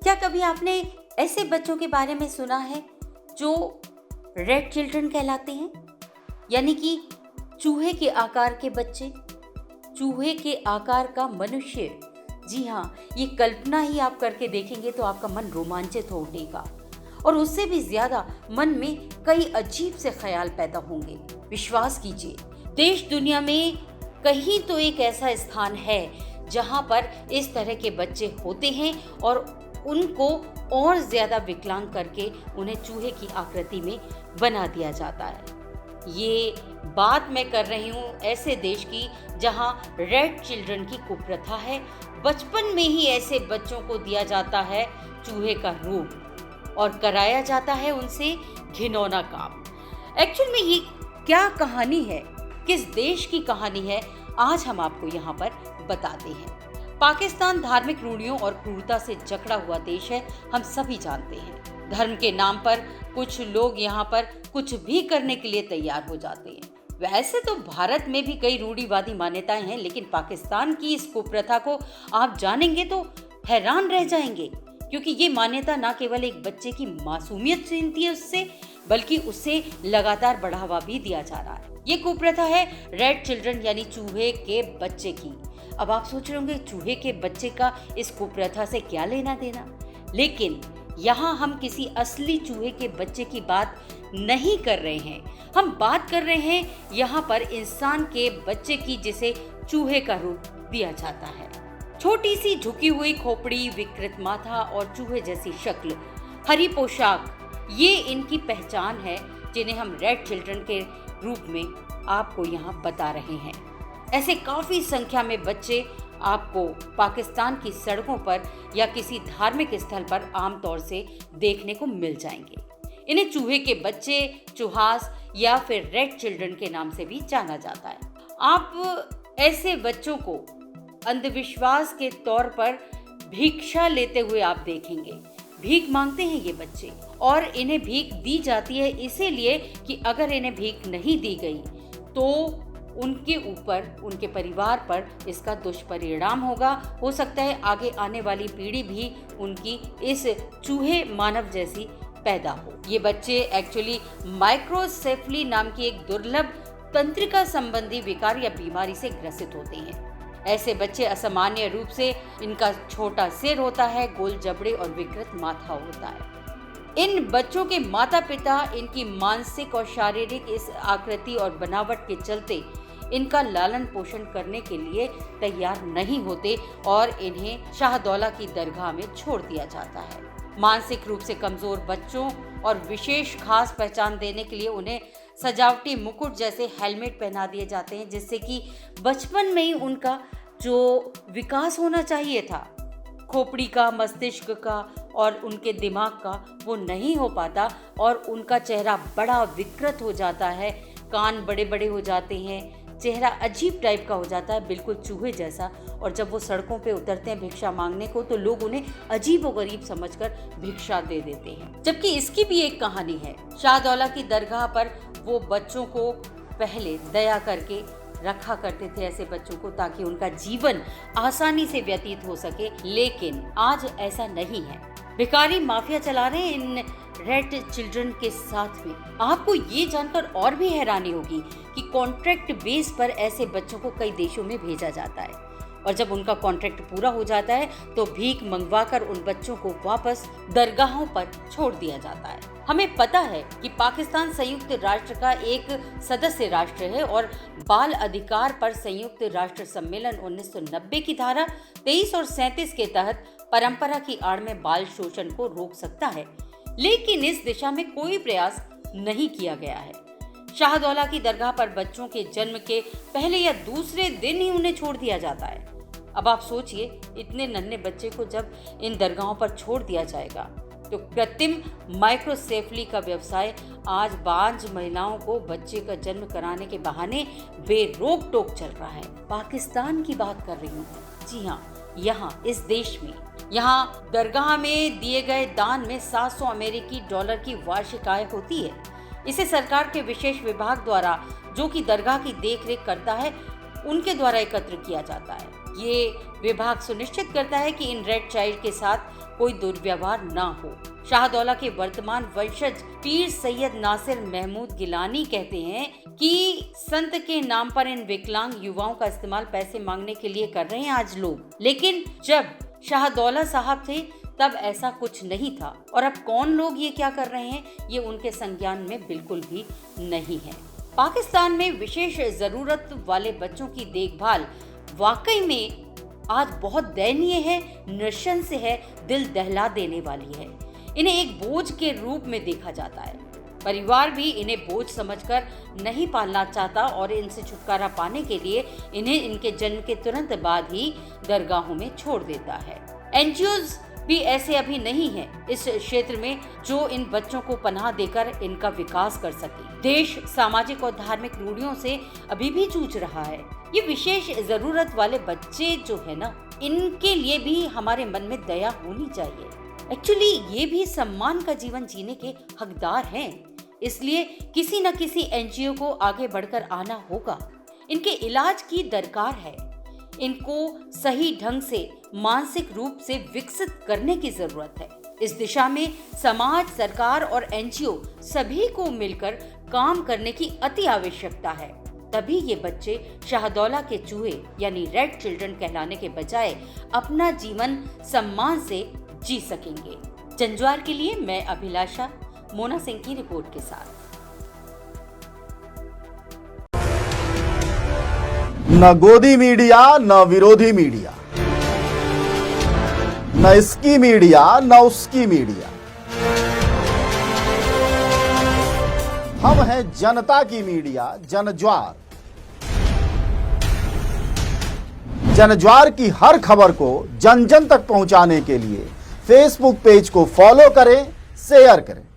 क्या कभी आपने ऐसे बच्चों के बारे में सुना है जो रेड चिल्ड्रन कहलाते हैं, यानी कि चूहे के आकार के बच्चे, चूहे के आकार का मनुष्य। जी हाँ, ये कल्पना ही आप करके देखेंगे तो आपका मन रोमांचित हो उठेगा और उससे भी ज्यादा मन में कई अजीब से ख्याल पैदा होंगे। विश्वास कीजिए, देश दुनिया में कहीं तो एक ऐसा स्थान है जहां पर इस तरह के बच्चे होते हैं और उनको और ज्यादा विकलांग करके उन्हें चूहे की आकृति में बना दिया जाता है। ये बात मैं कर रही हूँ ऐसे देश की जहाँ रेड चिल्ड्रन की कुप्रथा है। बचपन में ही ऐसे बच्चों को दिया जाता है चूहे का रूप और कराया जाता है उनसे घिनौना काम। एक्चुअल में ये क्या कहानी है, किस देश की कहानी है, आज हम आपको यहाँ पर बताते हैं। पाकिस्तान धार्मिक रूढ़ियों और क्रूरता से जकड़ा हुआ देश है, हम सभी जानते हैं। धर्म के नाम पर कुछ लोग यहाँ पर कुछ भी करने के लिए तैयार हो जाते हैं। वैसे तो भारत में भी कई रूढ़िवादी मान्यताएं हैं, लेकिन पाकिस्तान की इस कुप्रथा को आप जानेंगे तो हैरान रह जाएंगे, क्योंकि ये मान्यता न केवल एक बच्चे की मासूमियत छीनती है उससे, बल्कि उससे लगातार बढ़ावा भी दिया जा रहा है। ये कुप्रथा है रेड चिल्ड्रन यानी चूहे के बच्चे की। अब आप सोच रहे होंगे चूहे के बच्चे का इस कुप्रथा से क्या लेना देना, लेकिन यहाँ हम किसी असली चूहे के बच्चे की बात नहीं कर रहे हैं। हम बात कर रहे हैं यहाँ पर इंसान के बच्चे की, जिसे चूहे का रूप दिया जाता है। छोटी सी झुकी हुई खोपड़ी, विकृत माथा और चूहे जैसी शक्ल, हरी पोशाक, ये इनकी पहचान है जिन्हें हम रेड चिल्ड्रन के रूप में आपको यहाँ बता रहे हैं। ऐसे काफी संख्या में बच्चे आपको पाकिस्तान की सड़कों पर या किसी धार्मिक स्थल पर आमतौर से देखने को मिल जाएंगे। इन्हें चूहे के बच्चे, चूहास या फिर रेड चिल्ड्रन के नाम से भी जाना जाता है। आप ऐसे बच्चों को अंधविश्वास के तौर पर भिक्षा लेते हुए आप देखेंगे। भीख मांगते हैं ये बच्चे और इन्हें भीख दी जाती है इसीलिए कि अगर इन्हें भीख नहीं दी गई तो उनके ऊपर, उनके परिवार पर इसका दुष्परिणाम होगा। हो सकता है आगे आने वाली पीढ़ी भी उनकी इस चूहे मानव जैसी पैदा हो। ये बच्चे एक्चुअली माइक्रोसेफली नाम की एक दुर्लभ तंत्रिका संबंधी विकार या बीमारी से ग्रसित होते हैं। ऐसे बच्चे असामान्य रूप से, इनका छोटा सिर होता है, गोल जबड़े और विकृत माथा होता है। इन बच्चों के माता पिता इनकी मानसिक और शारीरिक इस आकृति और बनावट के चलते इनका लालन पोषण करने के लिए तैयार नहीं होते और इन्हें शाहदौला की दरगाह में छोड़ दिया जाता है। मानसिक रूप से कमजोर बच्चों और विशेष खास पहचान देने के लिए उन्हें सजावटी मुकुट जैसे हेलमेट पहना दिए जाते हैं, जिससे कि बचपन में ही उनका जो विकास होना चाहिए था, खोपड़ी का, मस्तिष्क का और उनके दिमाग का, वो नहीं हो पाता और उनका चेहरा बड़ा विकृत हो जाता है। कान बड़े बड़े हो जाते हैं, चेहरा अजीब टाइप का हो जाता है, बिल्कुल चूहे जैसा। और जब वो सड़कों पे उतरते हैं भिक्षा मांगने को तो लोग उन्हें अजीब व गरीब समझकर भिक्षा दे देते हैं। जबकि इसकी भी एक कहानी है। शाहदौला की दरगाह पर वो बच्चों को पहले दया करके रखा करते थे, ऐसे बच्चों को, ताकि उनका जीवन आसानी से व्यतीत हो सके, लेकिन आज ऐसा नहीं है। भिखारी माफिया चला रहे हैं इन रेड चिल्ड्रन के साथ में। आपको ये जानकर और भी हैरानी होगी कि कॉन्ट्रैक्ट बेस पर ऐसे बच्चों को कई देशों में भेजा जाता है और जब उनका कॉन्ट्रैक्ट पूरा हो जाता है तो भीख मंगवाकर उन बच्चों को वापस दरगाहों पर छोड़ दिया जाता है। हमें पता है कि पाकिस्तान संयुक्त राष्ट्र का एक सदस्य राष्ट्र है और बाल अधिकार पर संयुक्त राष्ट्र सम्मेलन 1990 की धारा 23 और 37 के तहत परंपरा की आड़ में बाल शोषण को रोक सकता है, लेकिन इस दिशा में कोई प्रयास नहीं किया गया है। शाहदौला की दरगाह पर बच्चों के जन्म के पहले या दूसरे दिन ही उन्हें छोड़ दिया जाता है। अब आप सोचिए, इतने नन्हे बच्चे को जब इन दरगाहों पर छोड़ दिया जाएगा तो कृत्रिम माइक्रोसेफली का व्यवसाय आज बांझ महिलाओं को बच्चे का जन्म कराने के बहाने बेरोक टोक चल रहा है। पाकिस्तान की बात कर रही हूँ। जी हाँ, यहाँ इस देश में, यहाँ दरगाह में दिए गए दान में $700 की वार्षिक आय होती है। इसे सरकार के विशेष विभाग द्वारा, जो कि दरगाह की देखरेख करता है, उनके द्वारा एकत्र किया जाता है। ये विभाग सुनिश्चित करता है कि इन रेड चाइल्ड के साथ कोई दुर्व्यवहार ना हो। शाहदौला के वर्तमान वंशज पीर सैयद नासिर महमूद गिलानी कहते हैं कि संत के नाम पर इन विकलांग युवाओं का इस्तेमाल पैसे मांगने के लिए कर रहे हैं आज लोग, लेकिन जब शाहदौला साहब थे तब ऐसा कुछ नहीं था। और अब कौन लोग ये क्या कर रहे हैं, ये उनके संज्ञान में बिल्कुल भी नहीं है। पाकिस्तान में विशेष जरूरत वाले बच्चों की देखभाल वाकई में आज बहुत दयनीय है, नृशंस है, दिल दहला देने वाली है। इन्हें एक बोझ के रूप में देखा जाता है। परिवार भी इन्हें बोझ समझकर नहीं पालना चाहता और इनसे छुटकारा पाने के लिए इन्हें इनके जन्म के तुरंत बाद ही दरगाहों में छोड़ देता है। एनजीओज भी ऐसे अभी नहीं है इस क्षेत्र में जो इन बच्चों को पनाह देकर इनका विकास कर सके। देश सामाजिक और धार्मिक रूढ़ियों से अभी भी जूझ रहा है। ये विशेष जरूरत वाले बच्चे जो है ना, इनके लिए भी हमारे मन में दया होनी चाहिए। एक्चुअली ये भी सम्मान का जीवन जीने के हकदार हैं, इसलिए किसी न किसी एनजीओ को आगे बढ़कर आना होगा। इनके इलाज की दरकार है। इनको सही ढंग से मानसिक रूप से विकसित करने की जरूरत है। इस दिशा में समाज, सरकार और एनजीओ सभी को मिलकर काम करने की अति आवश्यकता है। तभी ये बच्चे शाहदौला के चूहे यानी रेड चिल्ड्रन कहलाने के बजाय अपना जीवन सम्मान से जी सकेंगे। जंजवार के लिए मैं अभिलाषा, मोना सिंह की रिपोर्ट के साथ। न गोदी मीडिया न विरोधी मीडिया, न इसकी मीडिया न उसकी मीडिया, हम हैं जनता की मीडिया जनज्वार। जनज्वार की हर खबर को जन जन तक पहुंचाने के लिए फेसबुक पेज को फॉलो करें, शेयर करें।